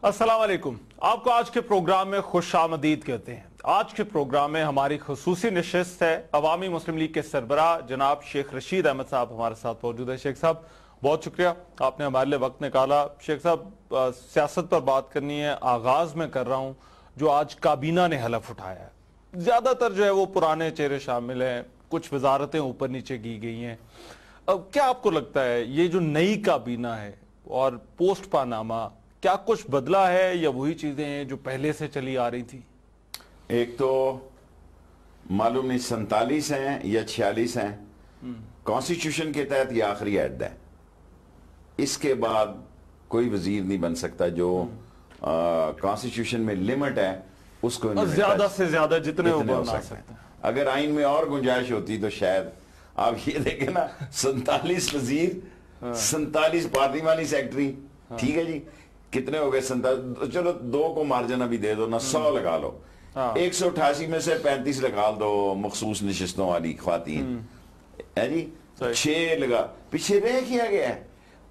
السلام علیکم. آپ کو آج کے پروگرام میں خوش آمدید کہتے ہیں. آج کے پروگرام میں ہماری خصوصی نشست ہے. عوامی مسلم لیگ کے سربراہ جناب شیخ رشید احمد صاحب ہمارے ساتھ موجود ہے. شیخ صاحب بہت شکریہ آپ نے ہمارے لیے وقت نکالا. شیخ صاحب سیاست پر بات کرنی ہے. آغاز میں کر رہا ہوں جو آج کابینہ نے حلف اٹھایا ہے. زیادہ تر جو ہے وہ پرانے چہرے شامل ہیں, کچھ وزارتیں اوپر نیچے کی گئی ہیں. کیا آپ کو لگتا ہے یہ جو نئی کابینہ ہے اور پوسٹ پاناما کیا کچھ بدلا ہے یا وہی چیزیں ہیں جو پہلے سے چلی آ رہی تھی؟ ایک تو معلوم نہیں 47 ہیں یا 46 ہیں کانسٹیٹیوشن کے تحت یہ آخری عہد ہے. اس کے بعد کوئی وزیر نہیں بن سکتا جو کانسٹیٹیوشن میں لمٹ ہے اس کو زیادہ سے زیادہ جتنے وہ بنا سکتے ہیں. اگر آئین میں اور گنجائش ہوتی تو شاید آپ یہ دیکھیں نا 47 وزیر 47 پارلیمانی سیکٹری. ٹھیک ہے جی, کتنے ہو گئے 47, چلو 2 کو مارجن ابھی دے دو نا, 100 لگا لو. 188 میں سے 35 لگا دو مخصوص نشستوں والی خواتین ہے جی, 6 لگا پیچھے رہ کیا گیا ہے.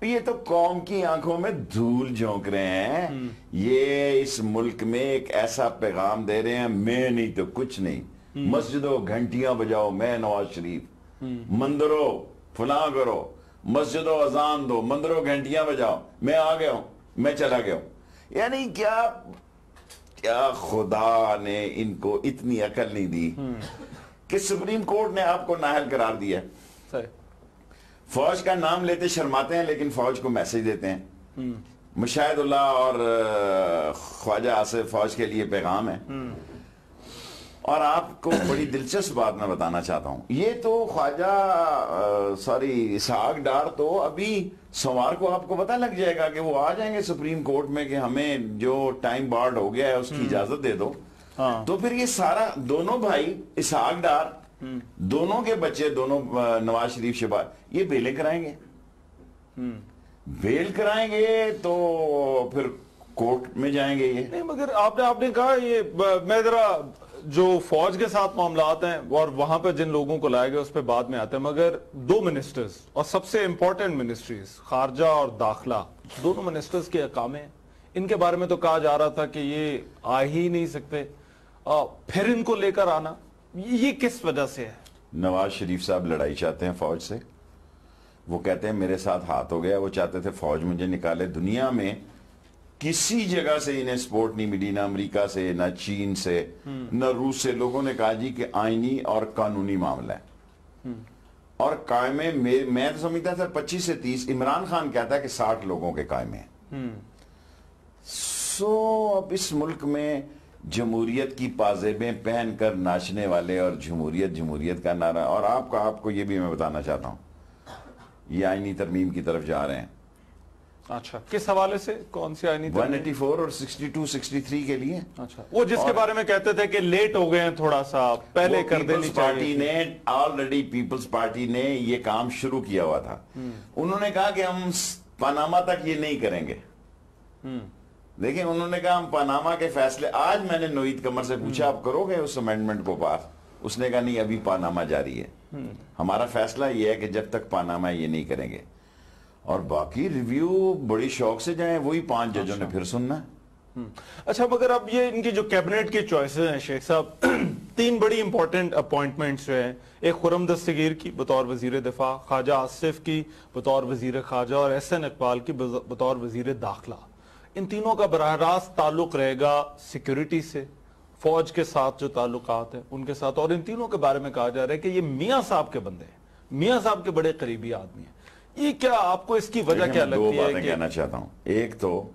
یہ تو قوم کی آنکھوں میں دھول جھونک رہے ہیں. یہ اس ملک میں ایک ایسا پیغام دے رہے ہیں میں نہیں تو کچھ نہیں. مسجدوں گھنٹیاں بجاؤ میں نواز شریف, مندروں فلاں کرو, مسجدوں اذان دو, مندروں گھنٹیاں بجاؤ, میں آ گیا ہوں, میں چلا گیا ہوں. یعنی کیا خدا نے ان کو اتنی عقل نہیں دی کہ سپریم کورٹ نے آپ کو نااہل قرار دیا. فوج کا نام لیتے شرماتے ہیں لیکن فوج کو میسج دیتے ہیں. مشاہد اللہ اور خواجہ آصف فوج کے لیے پیغام ہے. اور آپ کو بڑی دلچسپ بات میں بتانا چاہتا ہوں, یہ تو خواجہ اسحاق ڈار تو ابھی سوموار کو آپ کو پتہ لگ جائے گا کہ وہ آ جائیں گے سپریم کورٹ میں کہ ہمیں جو ٹائم بارڈ ہو گیا ہے اس کی اجازت دے دو. تو پھر یہ سارا دونوں بھائی اسحاق ڈار دونوں کے بچے دونوں نواز شریف شہباز یہ بیلیں کرائیں گے. بیل کرائیں گے تو پھر کورٹ میں جائیں گے. یہ نہیں مگر آپ نے کہا یہ میں ذرا جو فوج کے ساتھ معاملات ہیں اور وہاں پہ جن لوگوں کو لائے گئے اس پہ بعد میں آتے ہیں, مگر 2 منسٹرز اور سب سے امپورٹنٹ منسٹریز خارجہ اور داخلہ دونوں منسٹرز کے اقامے ہیں. ان کے بارے میں تو کہا جا رہا تھا کہ یہ آ ہی نہیں سکتے, پھر ان کو لے کر آنا یہ کس وجہ سے ہے؟ نواز شریف صاحب لڑائی چاہتے ہیں فوج سے. وہ کہتے ہیں میرے ساتھ ہاتھ ہو گیا. وہ چاہتے تھے فوج مجھے نکالے. دنیا میں کسی جگہ سے انہیں سپورٹ نہیں ملی, نہ امریکہ سے, نہ چین سے, نہ روس سے. لوگوں نے کہا جی کہ آئینی اور قانونی معاملہ ہے اور قائمے میں تو سمجھتا تھا 25 سے 30. عمران خان کہتا ہے کہ 60 لوگوں کے قائمے ہیں. اب اس ملک میں جمہوریت کی پازیبیں پہن کر ناچنے والے اور جمہوریت کا نعرہ. اور آپ کو یہ بھی میں بتانا چاہتا ہوں یہ آئینی ترمیم کی طرف جا رہے ہیں. اچھا, کس حوالے سے؟ کون سی آئینی ترمیم؟ 184 اور 62 63 کے لیے. اچھا, وہ جس کے بارے میں کہتے تھے کہ لیٹ ہو گئے ہیں تھوڑا سا, پہلے کر دینی چاہیے. آلریڈی پیپلز پارٹی نے یہ کام شروع کیا ہوا تھا. انہوں نے کہا کہ ہم پاناما تک یہ نہیں کریں گے. دیکھیں انہوں نے کہا ہم پاناما کے فیصلے. آج میں نے نوید قمر سے پوچھا آپ کرو گے اس امینڈمنٹ کو پاس؟ اس نے کہا نہیں ابھی پاناما جاری ہے. ہمارا فیصلہ یہ ہے کہ جب تک پاناما یہ نہیں کریں گے. اور باقی ریویو بڑی شوق سے جائیں, وہی 5 ججوں نے پھر سننا. اچھا, مگر اب یہ ان کی جو کیبنٹ کی چوائسز ہیں شیخ صاحب, 3 بڑی امپورٹنٹ اپوائنٹمنٹس جو ہیں, ایک خرم دستگیر کی بطور وزیر دفاع, خواجہ آصف کی بطور وزیر خارجہ اور احسن اقبال کی بطور وزیر داخلہ. ان تینوں کا براہ راست تعلق رہے گا سیکیورٹی سے, فوج کے ساتھ جو تعلقات ہیں ان کے ساتھ. اور ان تینوں کے بارے میں کہا جا رہا ہے کہ یہ میاں صاحب کے بندے ہیں, میاں صاحب کے بڑے قریبی آدمی ہیں. یہ کیا آپ کو اس کی وجہ کیا لگتی ہے؟ 2 باتیں کہنا چاہتا ہوں. ایک تو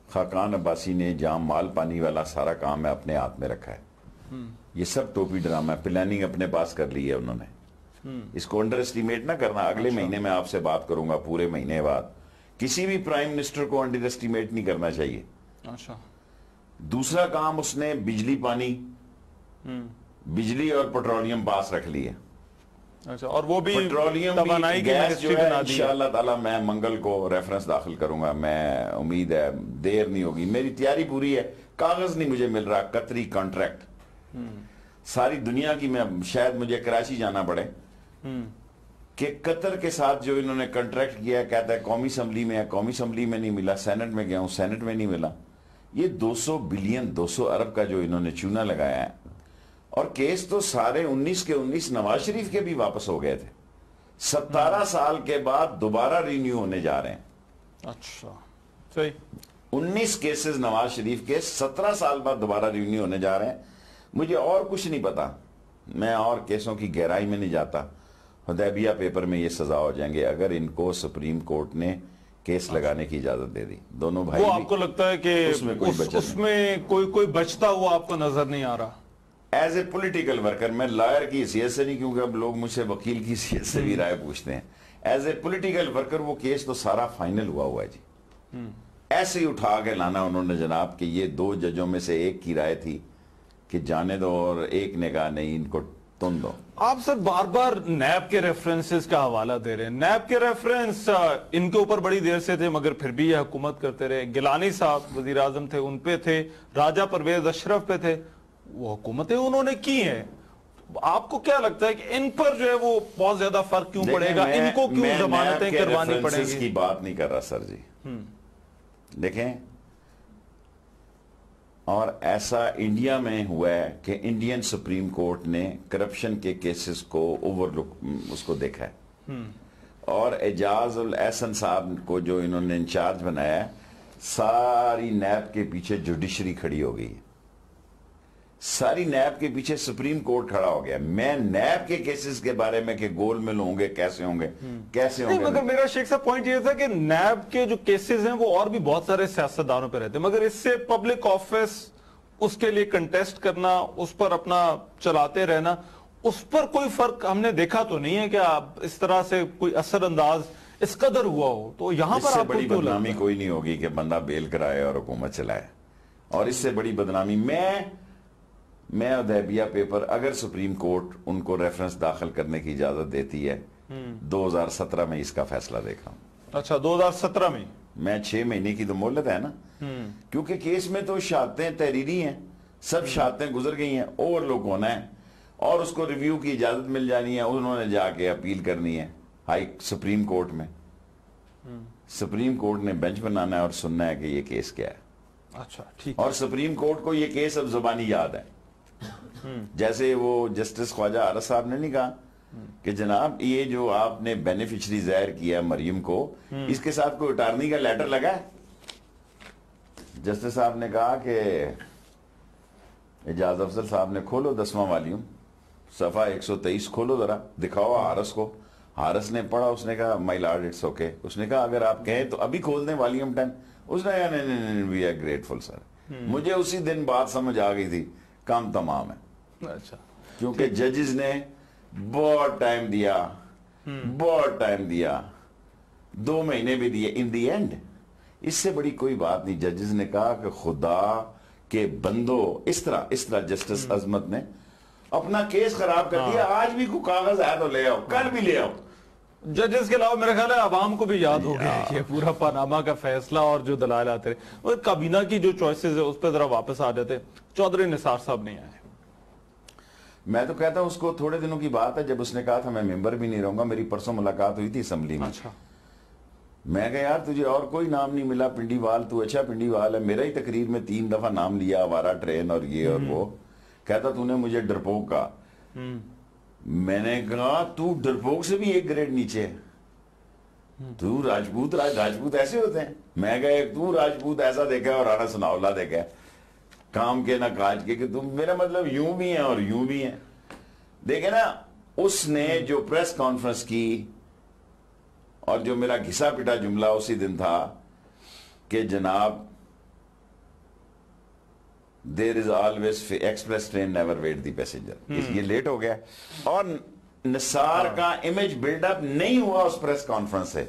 خاقان عباسی نے جام مال پانی والا سارا کام ہے اپنے ہاتھ میں رکھا ہے. یہ سب ٹوپی ڈرامہ ہے. پلاننگ اپنے پاس کر لی ہے انہوں نے. اس کو انڈر اسٹیمیٹ نہ کرنا. اگلے مہینے میں آپ سے بات کروں گا, پورے مہینے بعد. کسی بھی پرائم منسٹر کو انڈر اسٹیمیٹ نہیں کرنا چاہیے. دوسرا کام اس نے بجلی اور پیٹرولیم پاس رکھ لی ہے. اور وہ بھی پیٹرولیم گیس جو ہے انشاءاللہ تعالی میں منگل کو ریفرنس داخل کروں گا. میں امید ہے دیر نہیں ہوگی, میری تیاری پوری ہے. کاغذ نہیں مجھے مل رہا, قطری کانٹریکٹ ساری دنیا کی. میں شاید مجھے کراچی جانا پڑے کہ قطر کے ساتھ جو انہوں نے کنٹریکٹ کیا کہتا ہے قومی اسمبلی میں ہے، قومی اسمبلی میں نہیں ملا، سینٹ میں گیا ہوں سینٹ میں نہیں ملا. یہ 200 بلین 200 ارب کا جو انہوں نے چونا لگایا ہے. اور کیس تو سارے 19 کے 19 نواز شریف کے بھی واپس ہو گئے تھے. 17 سال کے بعد دوبارہ رینیو ہونے جا رہے ہیں. اچھا صحیح. 19 کیسز نواز شریف کے 17 سال بعد دوبارہ رینیو ہونے جا رہے ہیں. مجھے اور کچھ نہیں پتا، میں اور کیسوں کی گہرائی میں نہیں جاتا. حدیبیہ پیپر میں یہ سزا ہو جائیں گے اگر ان کو سپریم کورٹ نے کیس لگانے کی اجازت دے دی. دونوں بھائی وہ آپ کو لگتا ہے کہ اس میں کوئی بچتا ہوا آپ کو نظر نہیں آ رہا؟ ایز اے پولیٹیکل ورکر، میں لائر کی حیثیت سے نہیں، کیونکہ اب لوگ مجھ سے وکیل کی حیثیت سے بھی رائے پوچھتے ہیں. ایز اے پولیٹیکل ورکر وہ کیس تو سارا فائنل ہوا ہے جی. ایسے ہی اٹھا کے لانا انہوں نے جناب کہ یہ 2 ججوں میں سے ایک کی رائے تھی کہ جانے دو اور ایک نے کہا نہیں ان کو تن دو. آپ سر بار بار نیب کے ریفرنسز کا حوالہ دے رہے ہیں. نیب کے ریفرنس ان کے اوپر بڑی دیر سے تھے مگر پھر بھی یہ حکومت کرتے رہے. گیلانی صاحب وزیر اعظم تھے، ان پہ تھے. راجہ پرویز اشرف پہ تھے. وہ حکومتیں انہوں نے کی ہیں. آپ کو کیا لگتا ہے کہ ان پر جو ہے وہ بہت زیادہ فرق کیوں پڑے گا؟ ان کو کیوں ضمانتیں کروانی پڑیں گی؟ کی بات نہیں کر رہا سر جی. دیکھیں، اور ایسا انڈیا میں ہوا ہے کہ انڈین سپریم کورٹ نے کرپشن کے کیسز کو اس کو دیکھا ہے. اور اعجاز الاحسن صاحب کو جو انہوں نے انچارج بنایا ہے، ساری نیب کے پیچھے جوڈیشری کھڑی ہو گئی ہے. ساری نیب کے پیچھے سپریم کورٹ کھڑا ہو گیا. میں نیب کے کیسز کے بارے میں کہ گول مل ہوں گے کیسے ہوں گے مگر میرا شیخ صاحب پوائنٹ یہ تھا کہ نیب کے جو کیسز ہیں وہ اور بھی بہت سارے سیاستدانوں پہ رہتے ہیں، مگر اس سے پبلک آفس، اس کے لیے کنٹیسٹ کرنا، اس پر اپنا چلاتے رہنا، اس پر کوئی فرق ہم نے دیکھا تو نہیں ہے کہ اس طرح سے کوئی اثر انداز اس قدر ہوا ہو. تو یہاں پر آپ کو بڑی بدنامی کوئی نہیں ہوگی کہ بندہ بیل کرائے اور حکومت چلائے. اور اس سے بڑی بدنامی میں حدیبیہ پیپر اگر سپریم کورٹ ان کو ریفرنس داخل کرنے کی اجازت دیتی ہے 2017 میں اس کا فیصلہ دیکھا ہوں. اچھا 2017 میں 6 مہینے کی تو مہلت ہے نا، کیونکہ کیس میں تو شہادتیں تحریری ہیں، سب شہادتیں گزر گئی ہیں. اوور لک ہونا ہے اور اس کو ریویو کی اجازت مل جانی ہے. انہوں نے جا کے اپیل کرنی ہے سپریم کورٹ میں. سپریم کورٹ نے بینچ بنانا ہے اور سننا ہے کہ یہ کیس کیا ہے. اچھا ٹھیک. اور سپریم کورٹ کو یہ کیس اب زبانی یاد ہے. جیسے وہ جسٹس خواجہ عارض صاحب نے نہیں کہا کہ جناب یہ جو آپ نے بینیفیشری ظاہر کیا مریم کو، اس کے ساتھ کوئی اٹارنی کا لیٹر لگا ہے؟ جسٹس صاحب نے کہا کہ اعجاز افضل صاحب نے کھولو 10واں والیوم صفحہ 123 کھولو ذرا، دکھاؤ حارث کو. حارث نے پڑھا، اس نے کہا مائی لارڈ اٹس اوکے. اس نے کہا اگر آپ کہیں تو ابھی کھول دیں والیوم 10. اس نے کہا نہیں وی آر گریٹفل سر. مجھے اسی دن بات سمجھ آ گئی تھی، کام تمام ہے. اچھا، کیونکہ ججز نے بہت ٹائم دیا 2 مہینے بھی دیے. ان دی اینڈ اس سے بڑی کوئی بات نہیں. ججز نے کہا کہ خدا کے بندو، اس طرح جسٹس عظمت نے اپنا کیس خراب کر دیا. آج بھی کوئی کاغذ آیا تو لے آؤ، کل بھی لے آؤ. ججز کے علاوہ میرے خیال ہے عوام کو بھی یاد ہو گیا یہ پورا پاناما کا فیصلہ اور جو دلائل آتے رہے. کابینہ کی جو چوائسز ہے اس پہ ذرا واپس آ جاتے. چودھری نثار صاحب نہیں آئے. میں تو کہتا ہوں اس کو تھوڑے دنوں کی بات ہے جب اس نے کہا تھا میں ممبر بھی نہیں رہوں گا. میری پرسوں ملاقات ہوئی تھی اسمبلی میں. اچھا. میں کہا یار تجھے اور کوئی نام نہیں ملا پنڈی وال، تو اچھا پنڈی وال ہے. میرا ہی تقریر میں 3 دفعہ نام لیا، آوارہ ٹرین اور یہ اور وہ. کہتا تو نے مجھے ڈرپوک کہا. میں نے کہا تو ڈرپوک سے بھی ایک گریڈ نیچے ہے. تو راجپوت ایسے ہوتے ہیں. میں کہا ایک تو راجپوت ایسا دیکھا ہے اور رانا ثناءاللہ دیکھا ہے، کام کے نہ کاج کے، کہ تم میرا مطلب یوں بھی ہیں اور یوں بھی ہیں. دیکھیں نا، اس نے جو پریس کانفرنس کی اور جو میرا گھسا پٹا جملہ اسی دن تھا کہ جناب there is always express train never wait the passenger. یہ لیٹ ہو گیا. اور نثار کا امیج بلڈ اپ نہیں ہوا اس پریس کانفرنس سے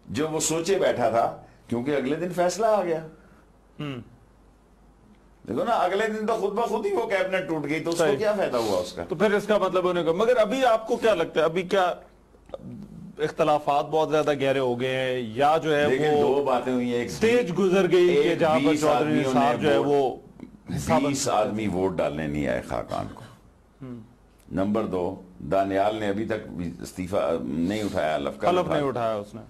جو وہ سوچے بیٹھا تھا، کیونکہ اگلے دن فیصلہ آ گیا. دیکھو نا، اگلے دن تو خود بخود ہی وہ کیبنٹ ٹوٹ گئی، تو اس کو کیا فائدہ ہوا اس کا؟ تو پھر اس کا مطلب ہونے کا. مگر ابھی آپ کو کیا لگتا ہے، ابھی کیا اختلافات بہت زیادہ گہرے ہو گئے ہیں یا جو ہے دیکھیں 2 باتیں ہوئی ہیں. ایک سٹیج گزر گئی کہ جہاں پر چودھری نثار جو ہے وہ 20 آدمی ووٹ ڈالنے نہیں آئے خاقان کو. نمبر 2 دانیال نے ابھی تک استعفیٰ نہیں اٹھایا، حلف نہیں اٹھایا اس نے.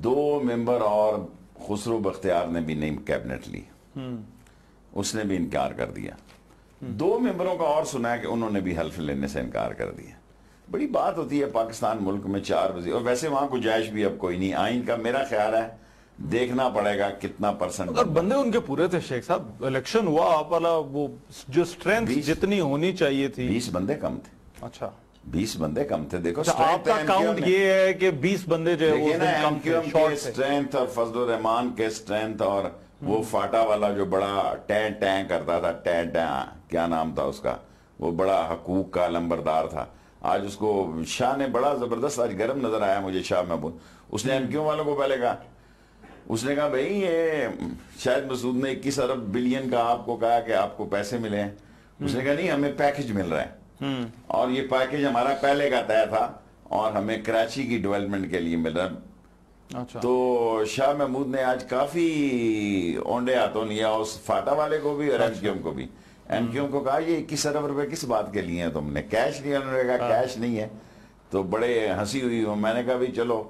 2 ممبر اور خسرو بختیار نے بھی نہیں کیبنٹ لی، اس نے بھی انکار کر دیا. 2 ممبروں کا اور سنا ہے کہ انہوں نے بھی حلف لینے سے انکار کر دیا. بڑی بات ہوتی ہے پاکستان ملک میں 4 وزیر، اور ویسے وہاں گنجائش بھی اب کوئی نہیں. آئین کا میرا خیال ہے دیکھنا پڑے گا کتنا پرسنٹ. اور بندے ان کے پورے تھے شیخ صاحب، الیکشن ہوا آپ والا وہ جو سٹرینتھ جتنی ہونی چاہیے تھی 20 بندے کم تھے. اچھا 20 بندے کم تھے. دیکھو آپ کا کاؤنٹ یہ ہے کہ 20 بندے جو ہے کم تھے. سٹرینتھ اور فضل الرحمان کے سٹرینتھ اور وہ فاٹا والا جو بڑا ٹین ٹین کرتا تھا، ٹین ٹین کیا نام تھا اس کا، وہ بڑا حقوق کا لمبردار تھا. آج اس کو شاہ نے بڑا زبردست آج گرم نظر آیا مجھے شاہ محمود. اس نے ایم کیو والوں کو پہلے کہا، اس نے کہا بھئی یہ شاہد مسعود نے 21 ارب بلین کا آپ کو کہا کہ آپ کو پیسے ملے ہیں. اس نے کہا نہیں، ہمیں پیکج مل رہا ہے اور یہ پیکج ہمارا پہلے کا طے تھا اور ہمیں کراچی کی ڈیولپمنٹ کے لیے مل رہا ہے. تو شاہ محمود نے آج کافی اونڈے ہاتھوں لیا اس فاٹا والے کو بھی اور ایم کیو ایم کو بھی. ایم کیو ایم کو کہا یہ 21 ارب روپے کس بات کے لیے ہیں تم نے، کیش لیا؟ انہوں نے کہا کیش نہیں ہے. تو بڑے ہنسی ہوئی ہوں. میں نے کہا بھی چلو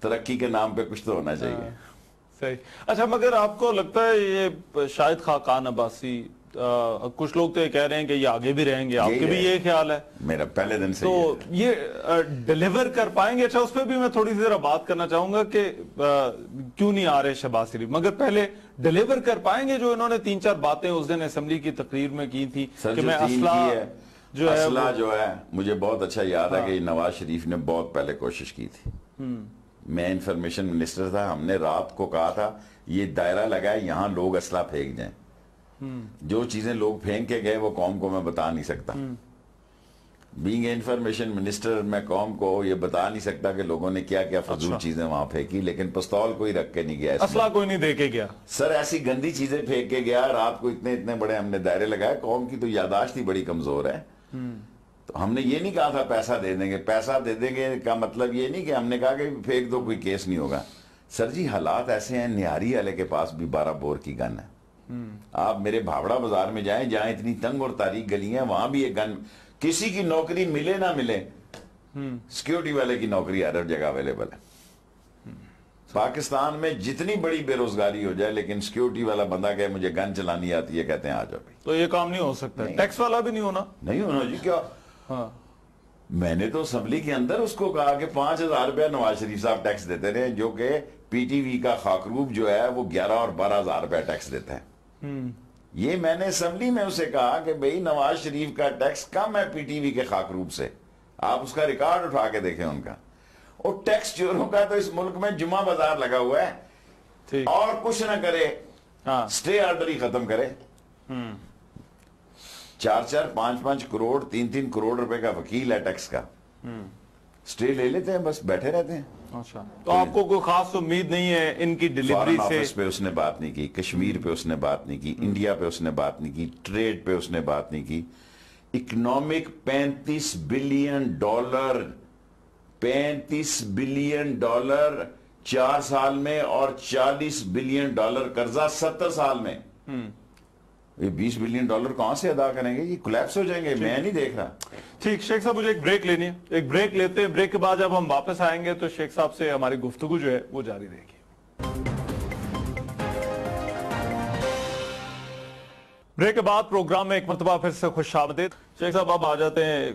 ترقی کے نام پہ کچھ تو ہونا چاہیے. صحیح. اچھا مگر آپ کو لگتا ہے یہ شاہد خاقان عباسی، کچھ لوگ تو یہ کہہ رہے ہیں کہ یہ آگے بھی رہیں گے، آپ کے بھی یہ خیال ہے؟ میرا پہلے دن سے تو یہ ڈیلیور کر پائیں گے؟ اچھا اس پہ بھی میں تھوڑی سی ذرا بات کرنا چاہوں گا کہ کیوں نہیں آ رہے شہباز شریف، مگر پہلے ڈیلیور کر پائیں گے جو انہوں نے 3-4 باتیں اس دن اسمبلی کی تقریر میں کی تھی کہ میں اسلحہ جو ہے مجھے بہت اچھا یاد ہے کہ نواز شریف نے بہت پہلے کوشش کی تھی. میں انفارمیشن منسٹر تھا، ہم نے رات کو کہا تھا یہ دائرہ لگائے یہاں لوگ اسلحہ پھینک جائیں. جو چیزیں لوگ پھینک کے گئے وہ قوم کو میں بتا نہیں سکتا. بینگ انفارمیشن منسٹر میں قوم کو یہ بتا نہیں سکتا کہ لوگوں نے کیا کیا فضول چیزیں وہاں پھینکی، لیکن پستول کوئی رکھ کے نہیں گیا، اسلحہ کوئی نہیں دے کے گیا. سر ایسی گندی چیزیں پھینک کے گیا. رات کو اتنے بڑے ہم نے دائرے لگائے. قوم کی تو یاداشت ہی بڑی کمزور ہے. تو ہم نے یہ نہیں کہا تھا پیسہ دے دیں گے. پیسہ دے دیں گے کا مطلب یہ نہیں کہ ہم نے کہا کہ پھینک دو کوئی کیس نہیں ہوگا. سر جی حالات ایسے ہیں، نیاری والے کے پاس بھی 12 بور کی گن ہے. آپ میرے بھاوڑا بازار میں جائیں جہاں اتنی تنگ اور تاریک گلی ہیں، وہاں بھی ایک گن، کسی کی نوکری ملے نہ ملے، سیکیورٹی والے کی نوکری ہر جگہ اویلیبل ہے. پاکستان میں جتنی بڑی بے روزگاری ہو جائے لیکن سیکیورٹی والا بندہ کہ مجھے گن چلانی آتی ہے کہتے ہیں آ جاؤ. تو یہ کام نہیں ہو سکتا، ٹیکس والا بھی نہیں ہونا جی. کیا میں نے تو اسمبلی کے اندر اس کو کہا کہ 5,000 روپیہ نواز شریف صاحب ٹیکس دیتے رہے، جو کہ پی ٹی وی کا خاکروب جو ہے وہ 11 اور 12,000 روپیہ ٹیکس دیتا ہے. یہ میں نے اسمبلی میں اسے کہا کہ بھئی نواز شریف کا ٹیکس کم ہے پی ٹی وی کے خاکروب سے. آپ اس کا ریکارڈ اٹھا کے دیکھیں ان کا. اور ٹیکس چوروں کا تو اس ملک میں جمعہ بازار لگا ہوا ہے اور کچھ نہ کرے، سٹے آرڈر ہی ختم کرے. 4-4 5-5 کروڑ 3-3 کروڑ روپے کا وکیل ہے ٹیکس کا، سٹے لے لیتے ہیں بس بیٹھے رہتے ہیں. اچھا تو آپ کو کوئی خاص امید نہیں ہے ان کی ڈیلیوری سے؟ فارن آفس پہ اس نے بات نہیں کی، کشمیر پہ اس نے بات نہیں کی، انڈیا پہ اس نے بات نہیں کی، ٹریڈ پہ اس نے بات نہیں کی. اکنامک $35 بلین 4 سال میں اور $40 بلین قرضہ 70 سال میں. یہ $20 بلین کہاں سے ادا کریں گے؟ یہ کولیپس ہو جائیں گے. میں نہیں دیکھ رہا. ٹھیک شیخ صاحب مجھے ایک بریک لینی ہے، ایک بریک لیتے ہیں. بریک کے بعد جب ہم واپس آئیں گے تو شیخ صاحب سے ہماری گفتگو جو ہے وہ جاری رہے گی. بریک کے بعد پروگرام میں ایک مرتبہ پھر سے خوش آمدید. شیخ صاحب اب آ جاتے ہیں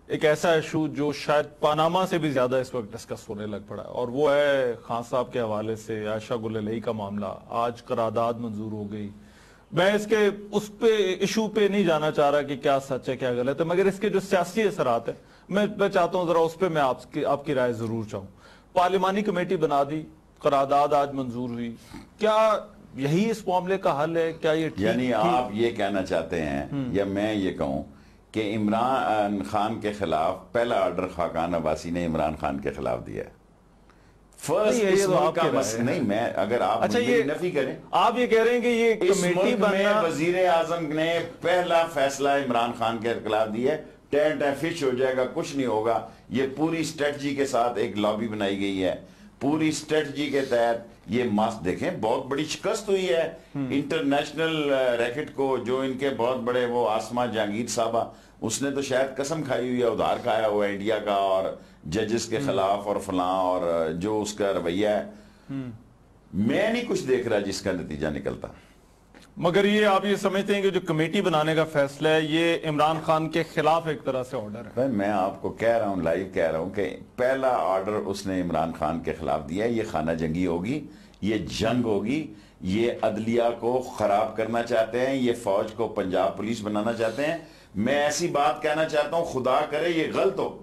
ایک ایسا ایشو جو شاید پاناما سے بھی زیادہ اس وقت ڈسکس ہونے لگ پڑا ہے، اور وہ ہے خان صاحب کے حوالے سے عائشہ گل الہی کا معاملہ. آج قرارداد منظور ہو گئی. میں اس پہ ایشو پہ نہیں جانا چاہ رہا کہ کیا سچ ہے کیا غلط ہے، مگر اس کے جو سیاسی اثرات ہیں میں چاہتا ہوں ذرا اس پہ میں آپ کی رائے ضرور چاہوں. پارلیمانی کمیٹی بنا دی، قرارداد آج منظور ہوئی، کیا یہی اس معاملے کا حل ہے؟ کیا یہ یعنی آپ یہ کہنا چاہتے ہیں یا میں یہ کہوں کہ عمران خان کے خلاف پہلا آرڈر خاقان عباسی نے عمران خان کے خلاف دیا ہے؟ نہیں میں اگر آپ نفی کریں، آپ یہ کہہ رہے ہیں کہ یہ کمیٹی بننا، وزیر اعظم نے پہلا فیصلہ عمران خان کے خلاف دیا ہے. ٹینٹ فش ہو جائے گا، کچھ نہیں ہوگا. یہ پوری اسٹریٹجی کے ساتھ ایک لابی بنائی گئی ہے. پوری اسٹریٹجی کے تحت یہ ماسک دیکھیں بہت بڑی شکست ہوئی ہے انٹرنیشنل ریکٹ کو. جو ان کے بہت بڑے وہ آسما جہانگیر صاحبہ اس نے تو شاید قسم کھائی ہوئی ہے, ادھار کھایا ہوا ہے انڈیا کا اور ججز کے خلاف اور فلاں, اور جو اس کا رویہ ہے میں نہیں کچھ دیکھ رہا جس کا نتیجہ نکلتا. مگر یہ آپ یہ سمجھتے ہیں کہ جو کمیٹی بنانے کا فیصلہ ہے یہ عمران خان کے خلاف ایک طرح سے آرڈر ہے؟ میں آپ کو کہہ رہا ہوں, لائیو کہہ رہا ہوں کہ پہلا آرڈر اس نے عمران خان کے خلاف دیا ہے. یہ خانہ جنگی ہوگی, یہ جنگ ہوگی, یہ عدلیہ کو خراب کرنا چاہتے ہیں, یہ فوج کو پنجاب پولیس بنانا چاہتے ہیں. میں ایسی بات کہنا چاہتا ہوں, خدا کرے یہ غلط ہو,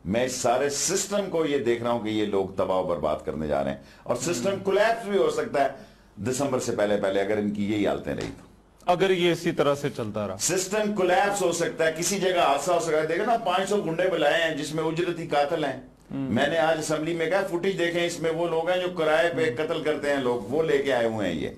میں اس سارے سسٹم کو یہ دیکھ رہا ہوں کہ یہ لوگ تباہ و برباد کرنے جا رہے ہیں, اور سسٹم کولیپس بھی ہو سکتا ہے دسمبر سے پہلے اگر ان کی یہی حالتیں رہی تو. اگر یہ اسی طرح سے چلتا رہا سسٹم کولیپس ہو سکتا ہے, کسی جگہ حادثہ ہو سکتا ہے. دیکھیں نا 500 گنڈے بلائے ہیں جس میں اجرتی قاتل ہیں. میں نے آج اسمبلی میں کہا فوٹیج دیکھیں, اس میں وہ لوگ ہیں جو کرائے پہ قتل کرتے ہیں لوگ, وہ لے کے آئے ہوئے ہیں. یہ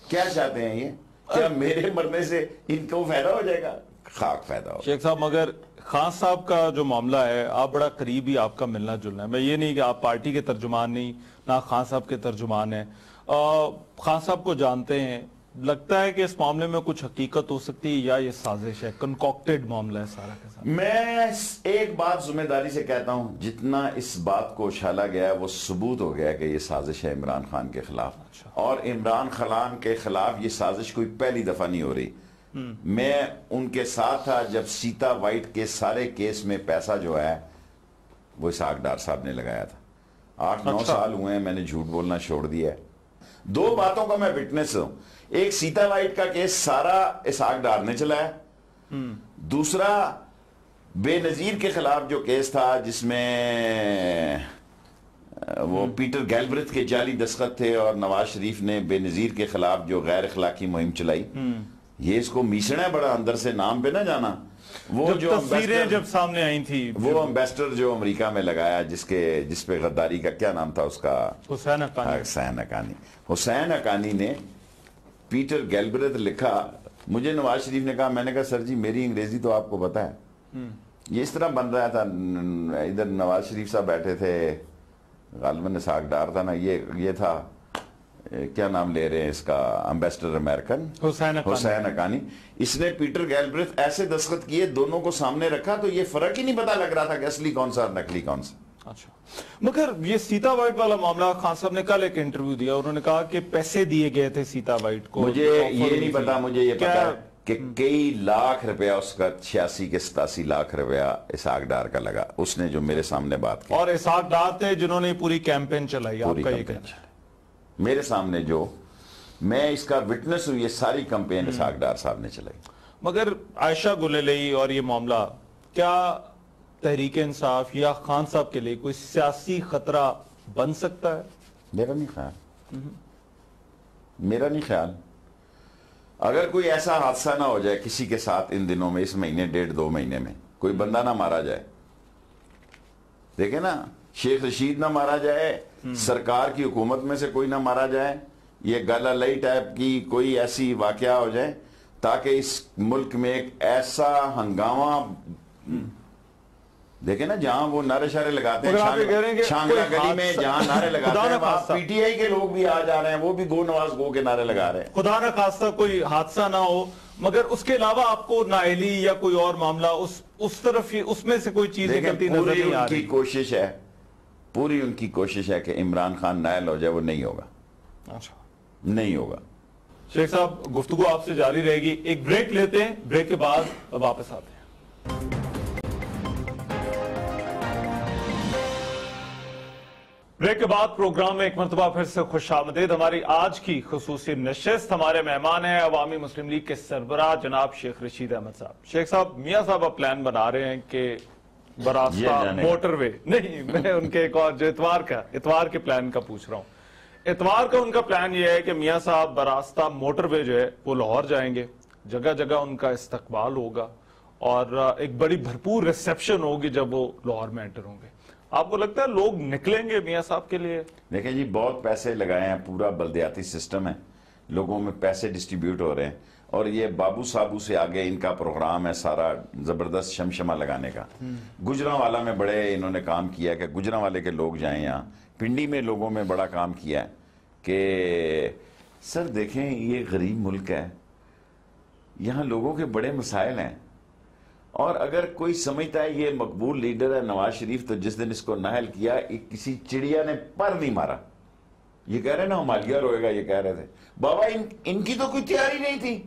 کیا چاہتے ہیں؟ یہ کیا میرے مرنے سے ان کو فائدہ ہو جائے گا؟ خاک فائدہ ہو. شیخ صاحب مگر خان صاحب کا جو معاملہ ہے, آپ بڑا قریبی آپ کا ملنا جلنا ہے. میں یہ نہیں کہ آپ پارٹی کے ترجمان نہیں, نہ خان صاحب کے ترجمان ہیں. خان صاحب کو جانتے ہیں, لگتا ہے کہ اس معاملے میں کچھ حقیقت ہو سکتی ہے یا یہ سازش ہے, کنکوکٹڈ معاملہ ہے سارا کے سارا؟ میں ایک بات ذمہ داری سے کہتا ہوں, جتنا اس بات کو اچھالا گیا ہے وہ ثبوت ہو گیا کہ یہ سازش ہے عمران خان کے خلاف. اور عمران خان کے خلاف یہ سازش کوئی پہلی دفعہ نہیں ہو رہی. میں ان کے ساتھ تھا جب سیتا وائٹ کے سارے کیس میں پیسہ جو ہے وہ اسحاق ڈار صاحب نے لگایا تھا. 8-9 سال ہوئے ہیں میں نے جھوٹ بولنا چھوڑ دیا ہے. 2 باتوں کا میں وٹنس ہوں. ایک سیتا وائٹ کا کیس سارا اسحاق ڈار نے چلایا, دوسرا بے نظیر کے خلاف جو کیس تھا جس میں وہ پیٹر گیلبرتھ کے جعلی دستخط تھے اور نواز شریف نے بے نظیر کے خلاف جو غیر اخلاقی مہم چلائی, یہ اس کو میسنا ہے بڑا اندر سے, نام پہ نہ جانا. وہ جو تصویریں جب سامنے آئی تھی, وہ امبیسڈر جو امریکہ میں لگایا جس پہ غداری کا کیا نام تھا اس کا, حسین حقانی. حسین حقانی نے پیٹر گیلبرتھ لکھا, مجھے نواز شریف نے کہا, میں نے کہا سر جی میری انگریزی تو آپ کو پتا ہے. یہ اس طرح بن رہا تھا, ادھر نواز شریف صاحب بیٹھے تھے, غالباً اسحاق ڈار تھا نا, یہ تھا کیا نام لے رہے ہیں اس کا, امبیسڈر امریکن حسین حقانی. اس نے پیٹر گیلبرتھ ایسے دستخط کیے, دونوں کو سامنے رکھا تو یہ فرق ہی نہیں پتا لگ رہا تھا کہ اصلی کون سا اور نقلی کون سا. اچھا, مگر یہ سیتا وائٹ والا معاملہ, خان صاحب نے کل ایک انٹرویو دیا, انہوں نے کہا کہ پیسے دیے گئے تھے سیتا وائٹ کو. مجھے یہ نہیں پتا, مجھے یہ پتا ہے کہ کئی لاکھ روپیہ اس کا 86 کے 87 لاکھ روپیہ اسحاق ڈار کا لگا. اس نے جو میرے سامنے بات کی, اور اسحاق ڈار تھے جنہوں نے پوری کیمپین چلائی, آپ کا یہ کہنا ہے؟ میرے سامنے جو میں اس کا وٹنس ہوں, یہ ساری کمپین اسحاق ڈار صاحب نے چلائی. مگر عائشہ گلیلئی اور یہ معاملہ کیا تحریک انصاف یا خان صاحب کے لیے کوئی سیاسی خطرہ بن سکتا ہے؟ میرا نہیں خیال. اگر کوئی ایسا حادثہ نہ ہو جائے کسی کے ساتھ ان دنوں میں, اس مہینے 1.5-2 مہینے میں کوئی بندہ نہ مارا جائے, دیکھیں نا, شیخ رشید نہ مارا جائے, سرکار کی حکومت میں سے کوئی نہ مارا جائے, یہ گالا لئی ٹائپ کی کوئی ایسی واقعہ ہو جائے تاکہ اس ملک میں ایک ایسا ہنگامہ, دیکھیں نا جہاں وہ نعرے شارے لگاتے ہیں شانگلہ گلی میں, جہاں نعرے لگاتے ہیں وہاں پی ٹی آئی کے لوگ بھی آ جا رہے ہیں, وہ بھی گو نواز گو کے نعرے لگا رہے ہیں. خدا نہ خواستہ کوئی حادثہ نہ ہو, مگر اس کے علاوہ آپ کو نااہلی یا کوئی اور معاملہ اس طرف اس میں سے کوئی چیز نکلتی نظر نہیں آ رہی؟ پوری ان کی کوشش ہے کہ عمران خان نائل ہو جائے, وہ نہیں ہوگا. اچھا, نہیں ہوگا. شیخ صاحب گفتگو آپ سے جاری رہے گی, ایک بریک لیتے ہیں, بریک کے بعد واپس آتے ہیں. بریک کے بعد پروگرام میں ایک مرتبہ پھر سے خوش آمدید. ہماری آج کی خصوصی نشست, ہمارے مہمان ہیں عوامی مسلم لیگ کے سربراہ جناب شیخ رشید احمد صاحب. شیخ صاحب, میاں صاحب اب پلان بنا رہے ہیں کہ براستہ موٹر وے, نہیں میں ان کے ایک اور جو اتوار کے پلان کا پوچھ رہا ہوں. اتوار کا ان کا پلان یہ ہے کہ میاں صاحب براستہ موٹر وے جو ہے وہ لاہور جائیں گے, جگہ جگہ ان کا استقبال ہوگا اور ایک بڑی بھرپور ریسیپشن ہوگی جب وہ لاہور میں انٹر ہوں گے. آپ کو لگتا ہے لوگ نکلیں گے میاں صاحب کے لیے؟ دیکھیں جی, بہت پیسے لگائے ہیں, پورا بلدیاتی سسٹم ہے, لوگوں میں پیسے ڈسٹریبیوٹ ہو رہے ہیں, اور یہ بابو صابو سے آگے ان کا پروگرام ہے سارا زبردست شمشمہ لگانے کا. گجرانوالا میں بڑے انہوں نے کام کیا کہ گجرانوالے کے لوگ جائیں یہاں. پنڈی میں لوگوں میں بڑا کام کیا ہے کہ سر دیکھیں یہ غریب ملک ہے, یہاں لوگوں کے بڑے مسائل ہیں, اور اگر کوئی سمجھتا ہے یہ مقبول لیڈر ہے نواز شریف، تو جس دن اس کو نااہل کیا کسی چڑیا نے پر نہیں مارا. یہ کہہ رہے نا ہمالیہ روئے گا، یہ کہہ رہے تھے بابا ان کی تو کوئی تیاری نہیں تھی.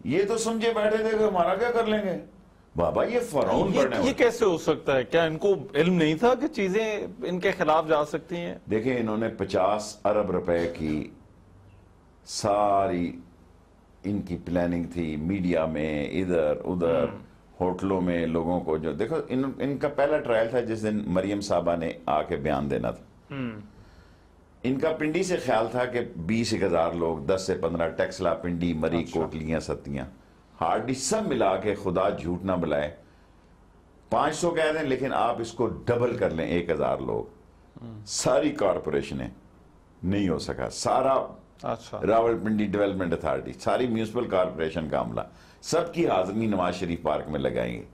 یہ تو سمجھے بیٹھے تھے کہ ہمارا کیا کر لیں گے. بابا یہ فرعون بنے یہ کیسے ہو سکتا ہے؟ کیا ان کو علم نہیں تھا کہ چیزیں ان کے خلاف جا سکتی ہیں؟ دیکھیں انہوں نے 50 ارب روپے کی ساری ان کی پلاننگ تھی، میڈیا میں ادھر ادھر ہوٹلوں میں لوگوں کو. جو دیکھو ان کا پہلا ٹرائل تھا جس دن مریم صاحبہ نے آ کے بیان دینا تھا. ان کا پنڈی سے خیال تھا کہ 20,000 لوگ، 10 سے 15 ٹیکسلا، پنڈی، مری، کوٹلیاں، ستیاں، ہارڈلی سب ملا کے، خدا جھوٹ نہ بلائے 500 کہہ دیں، لیکن آپ اس کو ڈبل کر لیں 1,000 لوگ. ساری کارپوریشنیں نہیں ہو سکا. سارا راول پنڈی ڈیولپمنٹ اتھارٹی، ساری میونسپل کارپوریشن کا عملہ، سب کی حاضری نواز شریف پارک میں لگائیں گے.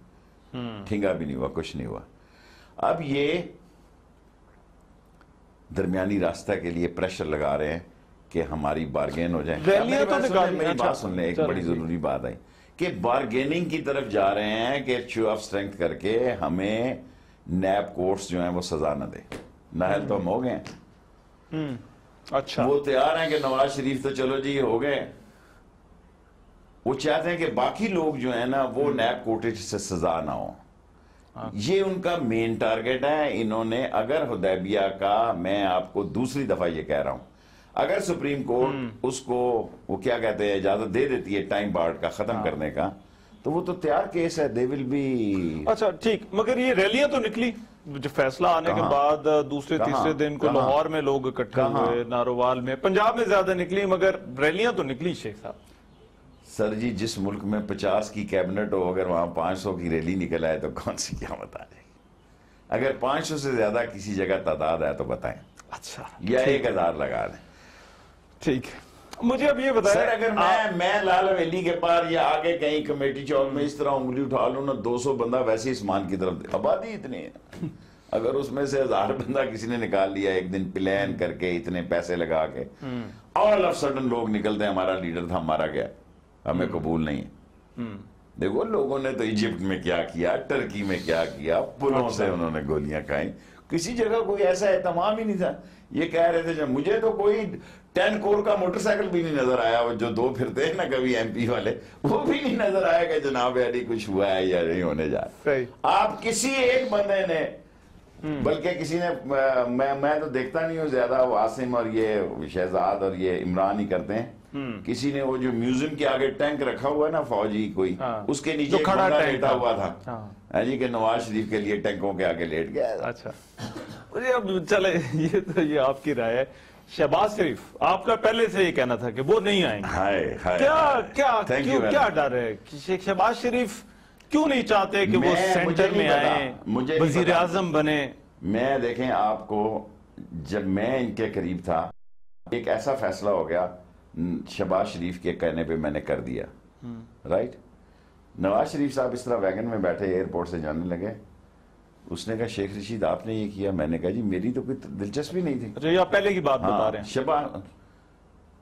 ٹھنگا بھی نہیں ہوا، کچھ نہیں ہوا. اب یہ درمیانی راستہ کے لیے پریشر لگا رہے ہیں کہ ہماری بارگین ہو جائے. میری بات سن لیں، ایک بڑی ضروری بات آئی کہ بارگیننگ کی طرف جا رہے ہیں کہ شو آف اسٹرینتھ کر کے ہمیں نیب کورٹس جو ہیں وہ سزا نہ دے. نااہل تو ہم ہو گئے ہیں. اچھا، وہ تیار ہیں کہ نواز شریف تو چلو جی ہو گئے، وہ چاہتے ہیں کہ باقی لوگ جو ہیں نا وہ نیب کورٹ سے سزا نہ ہو. یہ ان کا مین ٹارگٹ ہے. انہوں نے اگر حدیبیہ کا، میں آپ کو دوسری دفعہ یہ کہہ رہا ہوں، اگر سپریم کورٹ اس کو وہ کیا کہتے ہیں اجازت دے دیتی ہے ٹائم بارڈ کا ختم کرنے کا، تو وہ تو تیار کیس ہے. دے ول بی. اچھا ٹھیک، مگر یہ ریلیاں تو نکلی جو فیصلہ آنے کے بعد دوسرے تیسرے دن کو لاہور میں لوگ اکٹھے ہوئے، نارووال میں، پنجاب میں زیادہ نکلی، مگر ریلیاں تو نکلی شیخ صاحب. سر جی جس ملک میں 50 کی کیبنٹ ہو، اگر وہاں 500 کی ریلی نکل آئے تو کون سی قیامت آ جائے گی؟ اگر 500 سے زیادہ کسی جگہ تعداد ہے تو بتائیں. اچھا، یا 1,000 لگا دیں. ٹھیک ہے، مجھے اب یہ بتائیں. سر اگر میں لال حویلی کے پار یا آگے کہیں کمیٹی چوک میں اس طرح انگلی اٹھا لوں نا، 200 بندہ ویسے اسمان کی طرف، آبادی اتنی ہے، اگر اس میں سے 1000 بندہ کسی نے نکال لیا ایک دن پلان کر کے، اتنے پیسے لگا کے، آل آف سڈن لوگ نکلتے ہیں ہمارا لیڈر تھا، ہمارا گیا، ہمیں قبول نہیں ہے. دیکھو لوگوں نے تو ایجپٹ میں کیا کیا، ٹرکی میں کیا کیا، پلوں سے انہوں نے گولیاں کھائیں. کسی جگہ کوئی ایسا اہتمام ہی نہیں تھا. یہ کہہ رہے تھے جب مجھے تو کوئی 10 کروڑ کا موٹر سائیکل بھی نہیں نظر آیا. جو 2 پھرتے ہیں نا کبھی ایم پی والے، وہ بھی نہیں نظر آیا کہ جناب علی کچھ ہوا ہے یا نہیں ہونے جا رہا. آپ کسی ایک بندے نے، بلکہ کسی نے، میں تو دیکھتا نہیں ہوں زیادہ، عاصم اور یہ شہزاد اور یہ عمران ہی کرتے ہیں. کسی نے وہ جو میوزیم کے آگے ٹینک رکھا ہوا ہے نا فوجی کوئی، اس کے نیچے ایک بندہ لیٹا ہوا تھا جی کہ نواز شریف کے لیے ٹینکوں کے آگے لیٹ گیا. اچھا اب چلے، یہ تو یہ آپ کی رائے ہے. شہباز شریف، آپ کا پہلے سے یہ کہنا تھا کہ وہ نہیں آئیں گے. کیا ڈر ہے؟ شہباز شریف کیوں نہیں چاہتے کہ وہ سینٹر میں آئیں، وزیر اعظم بنے؟ میں دیکھیں آپ کو، جب میں ان کے قریب تھا ایک ایسا فیصلہ ہو گیا شہباز شریف کے کہنے پہ میں نے کر دیا. رائٹ، نواز شریف صاحب اس طرح ویگن میں بیٹھے ایئرپورٹ سے جانے لگے. اس نے کہا شیخ رشید آپ نے یہ کیا. میں نے کہا جی میری تو کوئی دلچسپی نہیں تھی. اچھا، یہ پہلے کی بات بتا رہے ہیں. شہباز،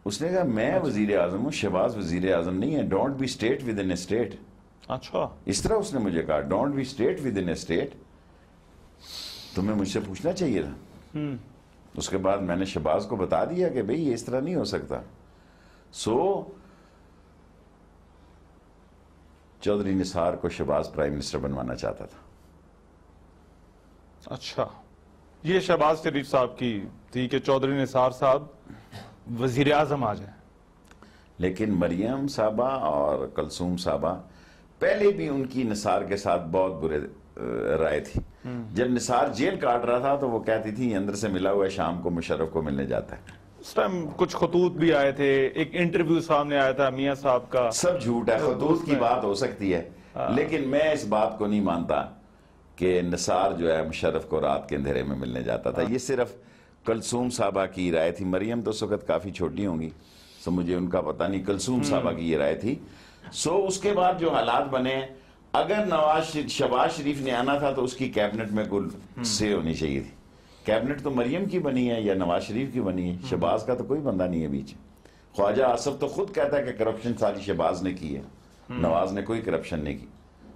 اس نے کہا میں وزیر اعظم ہوں، شہباز وزیر اعظم نہیں ہے. Don't be state within a state. اچھا، اس طرح اس نے مجھے کہا don't be state within a state. تمہیں مجھ سے پوچھنا چاہیے تھا. اس کے بعد میں نے شہباز کو بتا دیا کہ بھئی یہ اس طرح نہیں ہو سکتا. چودھری نثار کو شہباز پرائم منسٹر بنوانا چاہتا تھا. اچھا، یہ شہباز شریف صاحب کی تھی کہ چودھری نثار صاحب وزیر اعظم آ جائیں. لیکن مریم صاحبہ اور کلثوم صاحبہ پہلے بھی ان کی نثار کے ساتھ بہت برے رائے تھی. جب نثار جیل کاٹ رہا تھا تو وہ کہتی تھی اندر سے ملا ہوا شام کو مشرف کو ملنے جاتا ہے. اس ٹائم کچھ خطوط بھی آئے تھے، ایک انٹرویو سامنے آیا تھا میاں صاحب کا. سب جھوٹ ہے. خطوط کی بات ہو سکتی ہے لیکن میں اس بات کو نہیں مانتا کہ نثار جو ہے مشرف کو رات کے اندھیرے میں ملنے جاتا تھا. یہ صرف کلثوم صاحبہ کی رائے تھی. مریم تو اس وقت کافی چھوٹی ہوں گی سو مجھے ان کا پتہ نہیں. کلثوم صاحبہ کی یہ رائے تھی. اس کے بعد جو حالات بنے، اگر شہباز شریف نے آنا تھا تو اس کی کیبنٹ میں کل سے ہونی چاہیے تھی. کیبنٹ تو مریم کی بنی ہے یا نواز شریف کی بنی ہے. شہباز کا تو کوئی بندہ نہیں ہے بیچ. خواجہ آصف تو خود کہتا ہے کہ کرپشن ساری شہباز نے کی ہے، نواز نے کوئی کرپشن نہیں کی.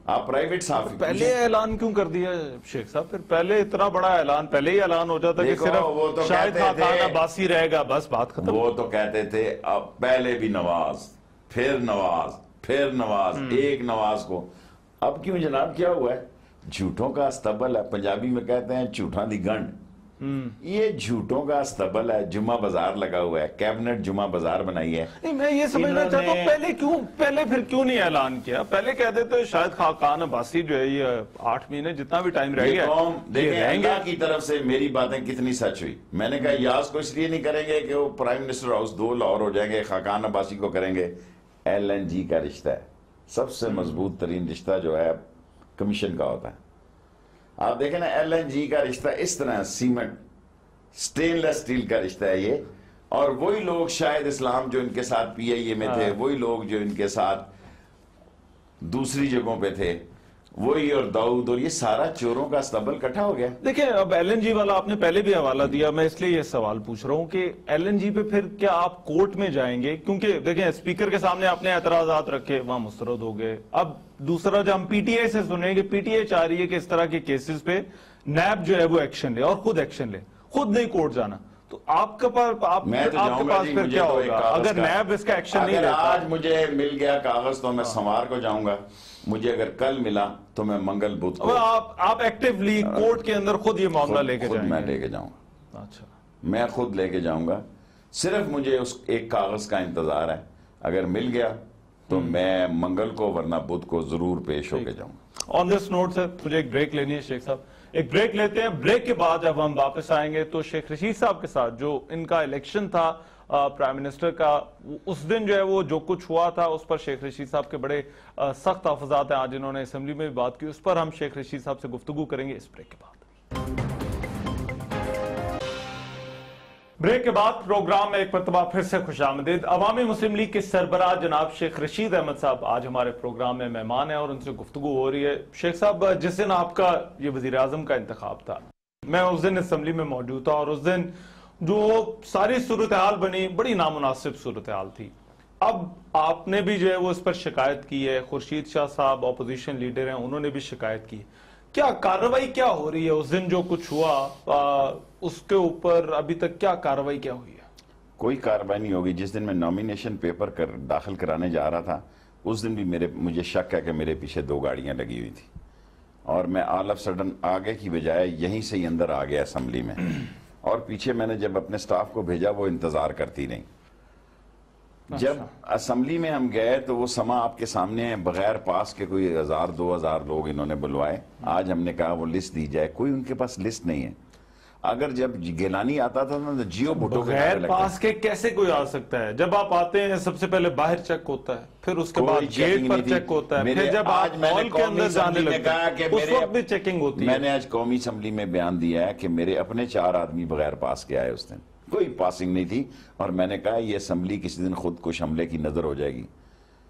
آپ پرائیویٹ صحافی پہلے اعلان کیوں کر دیا شیخ صاحب؟ پھر پہلے اتنا بڑا اعلان پہلے ہی اعلان ہو جاتا کہ صرف شاہد خاقان عباسی رہے گا، بس بات ختم. وہ تو کہتے تھے اب پہلے بھی نواز، پھر نواز، پھر نواز، ایک نواز کو. اب کیوں جناب کیا ہوا ہے؟ جھوٹوں کا استبل ہے، پنجابی میں کہتے ہیں جھوٹاں دی گنڈ. یہ جھوٹوں کا استبل ہے. جمعہ بازار لگا ہوا ہے، کیبنٹ جمعہ بازار بنائی ہے. نہیں، میں یہ سمجھنا چاہتا ہوں پہلے پھر کیوں نہیں اعلان کیا؟ پہلے کہہ دیتے شاید خاقان عباسی جو ہے یہ 8 مہینے جتنا بھی ٹائم رہ گیا دیکھیں اللہ کی طرف سے میری باتیں کتنی سچ ہوئی. میں نے کہا یاز کو اس لیے نہیں کریں گے کہ وہ پرائم منسٹر ہاؤس 2 لاہور ہو جائیں گے، خاقان عباسی کو کریں گے. LNG کا رشتہ ہے، سب سے مضبوط ترین رشتہ جو ہے کمیشن کا ہوتا ہے. آپ دیکھیں نا LNG کا رشتہ اس طرح سیمنٹ سٹین لیس سٹیل کا رشتہ ہے یہ. اور وہی لوگ شاہد اسلام جو ان کے ساتھ PIA میں تھے، وہی لوگ جو ان کے ساتھ دوسری جگہوں پہ تھے، وہی اور داؤد، اور یہ سارا چوروں کا استبل کٹھا ہو گیا. دیکھیں اب LNG والا آپ نے پہلے بھی حوالہ دیا، میں اس لیے یہ سوال پوچھ رہا ہوں کہ LNG پہ پھر کیا آپ کورٹ میں جائیں گے؟ کیونکہ دیکھیں اسپیکر کے سامنے آپ نے اعتراضات رکھے، وہاں مسترد ہو گئے. اب دوسرا جو ہم PTI سے سنیں کہ PTI چاہ رہی ہے کہ اس طرح کے کیسز پہ نیب جو ہے وہ ایکشن لے اور خود ایکشن لے، خود نہیں کورٹ جانا. تو آپ کے پاس پھر کیا ہوگا اگر نیب اس کا ایکشن نہیں لیتا؟ آج مجھے مل گیا کاغذ تو میں سوار کو جاؤں گا، مجھے اگر کل ملا تو میں منگل بدھ کو. آپ ایکٹیولی کورٹ کے اندر خود یہ معاملہ لے کے جائیں گے؟ میں لے کے جاؤں گا. اچھا، میں خود لے کے جاؤں گا. صرف مجھے اس ایک کاغذ کا انتظار ہے، اگر مل گیا تو میں منگل کو ورنہ بدھ کو ضرور پیش ہو کے جاؤں گا. آن دس نوٹ سے مجھے ایک بریک لینی ہے شیخ صاحب، ایک بریک لیتے ہیں. بریک کے بعد جب ہم واپس آئیں گے تو شیخ رشید صاحب کے ساتھ جو ان کا الیکشن تھا پرائم منسٹر کا، اس دن جو ہے وہ جو کچھ ہوا تھا اس پر شیخ رشید صاحب کے بڑے سخت تحفظات ہیں. آج انہوں نے اسمبلی میں بھی بات کی، اس پر ہم شیخ رشید صاحب سے گفتگو کریں گے اس بریک کے بعد. بریک کے بعد پروگرام میں ایک مرتبہ پھر سے خوش آمدید. عوامی مسلم لیگ کے سربراہ جناب شیخ رشید احمد صاحب آج ہمارے پروگرام میں مہمان ہیں اور ان سے گفتگو ہو رہی ہے. شیخ صاحب، جس دن آپ کا یہ وزیر اعظم کا انتخاب تھا، میں اس دن اسمبلی میں موجود تھا اور اس دن جو ساری صورتحال بنی بڑی نامناسب صورتحال تھی. اب آپ نے بھی جو ہے وہ اس پر شکایت کی ہے، خورشید شاہ صاحب اپوزیشن لیڈر ہیں، انہوں نے بھی شکایت کی. کیا کارروائی کیا ہو رہی ہے؟ اس دن جو کچھ ہوا اس کے اوپر ابھی تک کیا کارروائی کیا ہوئی ہے؟ کوئی کارروائی نہیں ہوگی. جس دن میں نامینیشن پیپر داخل کرانے جا رہا تھا اس دن بھی مجھے شک ہے کہ میرے پیچھے 2 گاڑیاں لگی ہوئی تھی اور میں آل آف سڈن آگے کی بجائے یہیں سے ہی اندر آ گیا اسمبلی میں. اور پیچھے میں نے جب اپنے سٹاف کو بھیجا وہ انتظار کرتی نہیں. جب اسمبلی میں ہم گئے تو وہ سما آپ کے سامنے ہے، بغیر پاس کے کوئی 1000-2000 لوگ انہوں نے بلوائے. آج ہم نے کہا وہ لسٹ دی جائے، کوئی ان کے پاس لسٹ نہیں ہے. اگر جب گیلانی آتا تھا تو جیو بھٹو کے بغیر پاس کے کیسے کوئی آ سکتا ہے؟ جب آپ آتے ہیں سب سے پہلے باہر چیک ہوتا ہے، پھر اس کے بعد گیٹ پر چیک ہوتا ہے، پھر جب آپ ہال کے اندر جانے لگتے ہیں اس وقت بھی چیکنگ ہوتی ہے. میں نے آج قومی اسمبلی میں بیان دیا ہے کہ میرے اپنے 4 آدمی بغیر پاس کے آئے اس دن، کوئی پاسنگ نہیں تھی. اور میں نے کہا یہ اسمبلی کسی دن خود کش حملے کی نظر ہو جائے گی.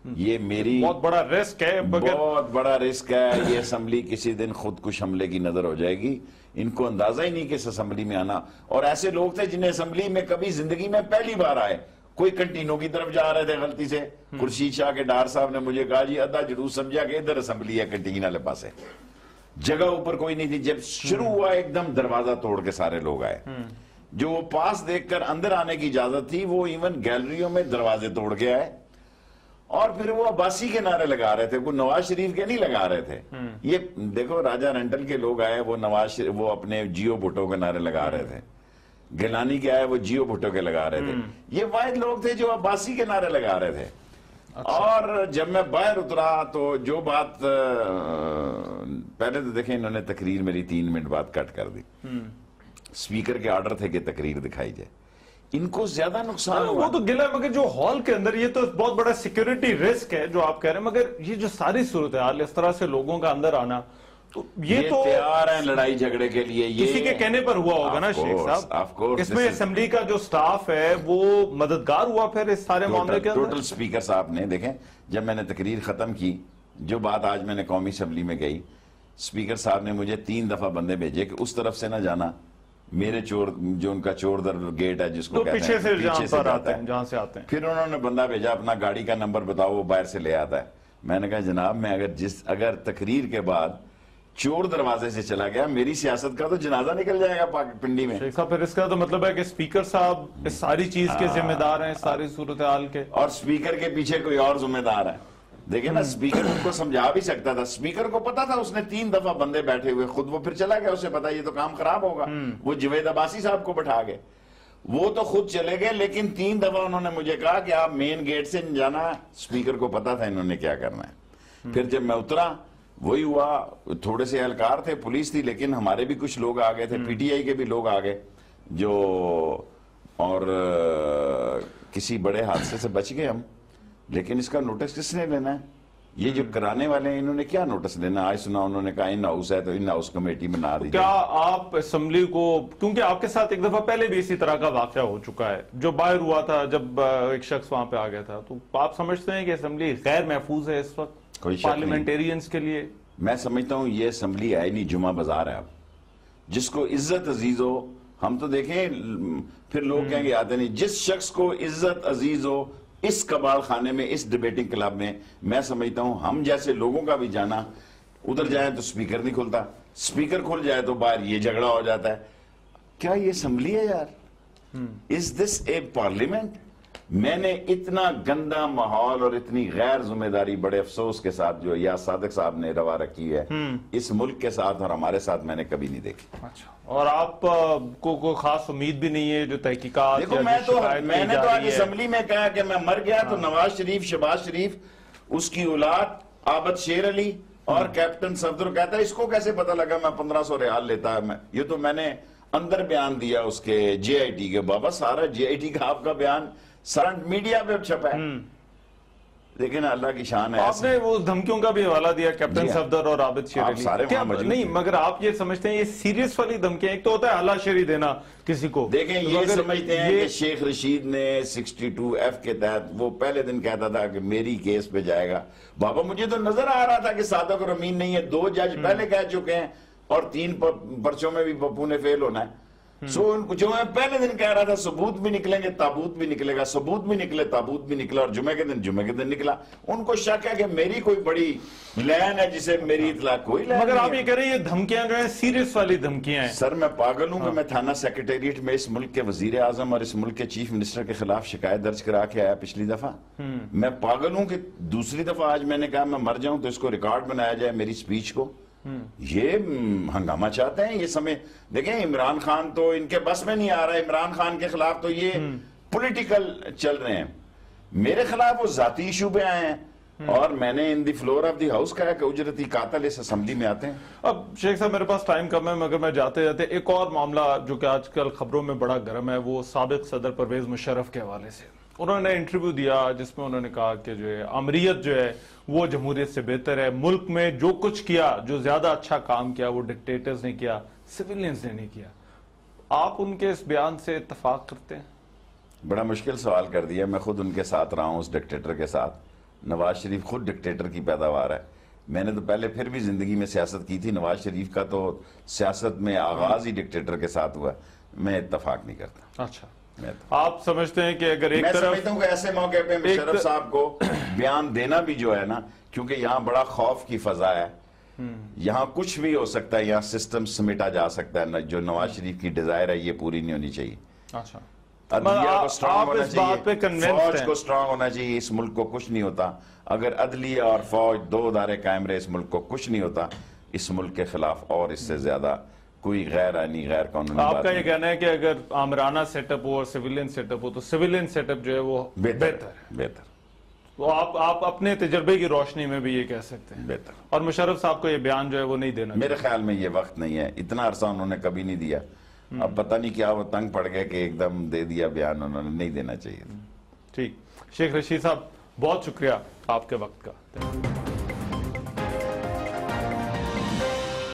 یہ میری بہت بڑا رسک ہے، بہت بڑا رسک ہے. یہ اسمبلی کسی دن خود کش حملے کی نظر ہو جائے گی. ان کو اندازہ ہی نہیں کہ اس اسمبلی میں آنا. اور ایسے لوگ تھے جنہیں اسمبلی میں کبھی زندگی میں پہلی بار آئے، کوئی کنٹینوں کی طرف جا رہے تھے غلطی سے. خورشید شاہ کے ڈار صاحب نے مجھے کہا جی ادھا جلوس سمجھا کہ ادھر اسمبلی ہے، کنٹین والے پاس ہے. جگہ اوپر کوئی نہیں تھی. جب شروع ہوا ایک دم دروازہ توڑ کے سارے لوگ آئے. جو وہ پاس دیکھ کر اندر آنے کی اجازت تھی وہ ایون گیلریوں میں دروازے توڑ کے آئے. اور پھر وہ عباسی کے نعرے لگا رہے تھے، وہ نواز شریف کے نہیں لگا رہے تھے. یہ دیکھو راجہ رینٹل کے لوگ آئے، وہ اپنے جیو بھٹو کے نعرے لگا رہے تھے. گیلانی کے آئے وہ جیو بھٹو کے لگا رہے تھے. یہ واحد لوگ تھے جو عباسی کے نعرے لگا رہے تھے. اور جب میں باہر اترا تو جو بات پہلے تو دیکھیں انہوں نے تقریر میری 3 منٹ بعد کٹ کر دی. اسپیکر کے آرڈر تھے کہ تقریر دکھائی جائے. ان کو زیادہ نقصان وہ تو گلا، مگر جو ہال کے اندر یہ تو بہت بڑا سیکیورٹی رسک ہے جو آپ کہہ رہے ہیں. مگر یہ جو ساری صورتحال اس طرح سے لوگوں کا اندر آنا، تو یہ تو تیار ہیں لڑائی جھگڑے کے لیے. کسی کے کہنے پر ہوا ہوگا نا شیخ صاحب؟ اس میں اسمبلی کا جو سٹاف ہے وہ مددگار ہوا پھر اس سارے معاملے کے اندر؟ ٹوٹل اسپیکر صاحب نے دیکھیں جب میں نے تقریر ختم کی، جو بات آج میں نے قومی اسمبلی میں گئی، اسپیکر صاحب نے مجھے 3 دفعہ بندے بھیجے کہ اس طرف سے نہ جانا، میرے چور جو ان کا چور در گیٹ ہے جس کو کہتے ہیں پیچھے سے جہاں سے آتے ہیں. پھر انہوں نے بندہ بھیجا اپنا گاڑی کا نمبر بتاؤ، وہ باہر سے لے آتا ہے. میں نے کہا جناب میں اگر تقریر کے بعد چور دروازے سے چلا گیا میری سیاست کا تو جنازہ نکل جائے گا پنڈی میں. شیخ صاحب پھر اس کا تو مطلب ہے کہ اسپیکر صاحب اس ساری چیز کے ذمہ دار ہیں, اس ساری صورتحال کے, اور اسپیکر کے پیچھے کوئی اور ذمہ دار ہے. دیکھیں نا اسپیکر ان کو سمجھا بھی سکتا تھا, اسپیکر کو پتا تھا, اس نے 3 دفعہ بندے بیٹھے ہوئے, خود وہ پھر چلا گیا, اسے پتا یہ تو کام خراب ہوگا, وہ جوید عباسی صاحب کو بٹھا گئے, وہ تو خود چلے گئے, لیکن 3 دفعہ انہوں نے مجھے کہا کہ آپ مین گیٹ سے جانا. اسپیکر کو پتا تھا انہوں نے کیا کرنا ہے. پھر جب میں اترا وہی ہوا, تھوڑے سے اہلکار تھے, پولیس تھی, لیکن ہمارے بھی کچھ لوگ آ گئے تھے, پی ٹی آئی کے بھی لوگ آ گئے جو, اور کسی بڑے حادثے سے بچ گئے ہم. لیکن اس کا نوٹس کس نے لینا ہے؟ یہ جو کرانے والے ہیں انہوں نے کیا نوٹس لینا؟ آج سنا انہوں نے کہا ان ہاؤس ہے تو ان ہاؤس کمیٹی میں نہ دی. کیا آپ اسمبلی کو, کیونکہ آپ کے ساتھ ایک دفعہ پہلے بھی اسی طرح کا واقعہ ہو چکا ہے جو باہر ہوا تھا جب ایک شخص وہاں پہ آ گیا تھا, تو آپ سمجھتے ہیں کہ اسمبلی غیر محفوظ ہے اس وقت پارلیمنٹیرینز کے لیے؟ میں سمجھتا ہوں یہ اسمبلی ہے نہیں, جمعہ بازار ہے. اب جس کو عزت عزیز ہو, ہم تو دیکھیں پھر لوگ کہیں گے آتے نہیں, جس شخص کو عزت عزیز ہو اس کباڑ خانے میں, اس ڈیبیٹنگ کلب میں سمجھتا ہوں ہم جیسے لوگوں کا بھی جانا, ادھر جائیں تو سپیکر نہیں کھلتا, سپیکر کھل جائے تو باہر یہ جھگڑا ہو جاتا ہے. کیا یہ اسمبلی ہے یار؟ Is this a parliament? میں نے اتنا گندا ماحول اور اتنی غیر ذمہ داری بڑے افسوس کے ساتھ جو یا صادق صاحب نے روا رکھی ہے اس ملک کے ساتھ اور ہمارے ساتھ میں نے کبھی نہیں دیکھی. اچھا, اور آپ کو کوئی خاص امید بھی نہیں ہے جو تحقیقات؟ دیکھو میں نے تو آج اسمبلی میں کہا کہ میں مر گیا تو نواز شریف, شہباز شریف, اس کی اولاد عابد شیر علی اور کیپٹن صفدر کہتا ہے اس کو کیسے پتا لگا میں 1500 ریال لیتا ہے. یہ تو میں نے اندر بیان دیا اس کے جے آئی ٹی کے. بابا سارا جے آئی ٹی کا آپ کا بیان سارا میڈیا پہ چھپا ہے, لیکن اللہ کی شان ہے. آپ نے وہ دھمکیوں کا بھی حوالہ دیا کیپٹن صفدر اور عابد شیر علی, نہیں مگر آپ یہ سمجھتے ہیں یہ سیریس والی دھمکیاں؟ ایک تو ہوتا ہے اللہ شری دینا کسی کو, دیکھیں یہ سمجھتے ہیں کہ شیخ رشید نے 62F کے تحت وہ پہلے دن کہتا تھا کہ میری کیس پہ جائے گا. بابا مجھے تو نظر آ رہا تھا کہ صادق اور امین نہیں ہے, 2 جج پہلے کہہ چکے ہیں اور 3 پرچوں میں بھی پپو نے فیل ہونا ہے. جو میں پہلے دن کہہ رہا تھا ثبوت بھی نکلیں گے تابوت بھی نکلے گا, ثبوت بھی نکلے تابوت بھی نکلا, اور جمعے کے دن نکلا. ان کو شک ہے کہ میری کوئی بڑی لین ہے جسے میری اطلاع کوئی لین. مگر آپ یہ کہہ رہے ہیں یہ دھمکیاں جو ہیں سیریس والی دھمکیاں ہیں. سر میں پاگل ہوں کہ میں تھانہ سیکریٹریٹ میں اس ملک کے وزیر اعظم اور اس ملک کے چیف منسٹر کے خلاف شکایت درج کرا کے آیا پچھلی دفعہ. میں پاگل ہوں کہ دوسری دفعہ آج میں نے کہا میں مر جاؤں تو اس کو ریکارڈ بنایا جائے میری سپیچ کو. یہ ہنگامہ چاہتے ہیں. یہ سمجھ دیکھیں عمران خان تو ان کے بس میں نہیں آ رہا ہے, عمران خان کے خلاف تو یہ پولیٹیکل چل رہے ہیں, میرے خلاف وہ ذاتی ایشو پہ آئے ہیں, اور میں نے ان دی فلور آف دی ہاؤس کہا کہ اجرتی قاتل اس اسمبلی میں آتے ہیں. اب شیخ صاحب میرے پاس ٹائم کم ہے, مگر میں جاتے جاتے ایک اور معاملہ جو کہ آج کل خبروں میں بڑا گرم ہے, وہ سابق صدر پرویز مشرف کے حوالے سے. انہوں نے انٹرویو دیا جس میں انہوں نے کہا کہ جو ہے امریت جو ہے وہ جمہوریت سے بہتر ہے, ملک میں جو کچھ کیا, جو زیادہ اچھا کام کیا وہ ڈکٹیٹرز نے کیا, سیویلینز نے نہیں کیا. آپ ان کے اس بیان سے اتفاق کرتے ہیں؟ بڑا مشکل سوال کر دیا. میں خود ان کے ساتھ رہا ہوں, اس ڈکٹیٹر کے ساتھ. نواز شریف خود ڈکٹیٹر کی پیداوار ہے. میں نے تو پہلے پھر بھی زندگی میں سیاست کی تھی, نواز شریف کا تو سیاست میں آغاز ہی ڈکٹیٹر کے ساتھ ہوا. میں اتفاق نہیں کرتا. اچھا, آپ سمجھتے ہیں کہ اگر ایک میں طرف سمجھتا ہوں کہ ایسے موقع پہ مشرف صاحب کو بیان دینا بھی جو ہے نا, کیونکہ یہاں بڑا خوف کی فضا ہے, یہاں کچھ بھی ہو سکتا ہے, یہاں سسٹم سمیٹا جا سکتا ہے, جو نواز شریف کی ڈیزائر ہے یہ پوری نہیں ہونی چاہیے. اچھا, عدلیہ کو سٹرانگ ہونا اس بات پہ چاہیے, فوج کو سٹرانگ ہونا چاہیے. اس ملک کو کچھ نہیں ہوتا اگر عدلیہ اور فوج 2 ادارے قائم رہے, اس ملک کو کچھ نہیں ہوتا. اس ملک کے خلاف اور اس سے زیادہ کوئی غیر آئینی غیر قانونی بات. آپ کا یہ کہنا ہے کہ اگر آمرانہ سیٹ اپ ہو اور سیویلین سیٹ اپ ہو تو سیویلین سیٹ اپ جو ہے وہ بہتر. تو آپ اپنے تجربے کی روشنی میں بھی یہ کہہ سکتے ہیں بہتر. اور مشرف صاحب کو یہ بیان جو ہے وہ نہیں دینا. میرے خیال میں یہ وقت نہیں ہے, اتنا عرصہ انہوں نے کبھی نہیں دیا. اب پتہ نہیں کیا وہ تنگ پڑ گئے کہ ایک دم دے دیا بیان, انہوں نے نہیں دینا چاہیے. ٹھیک, شیخ رشید صاحب بہت شکریہ آپ کے وقت کا.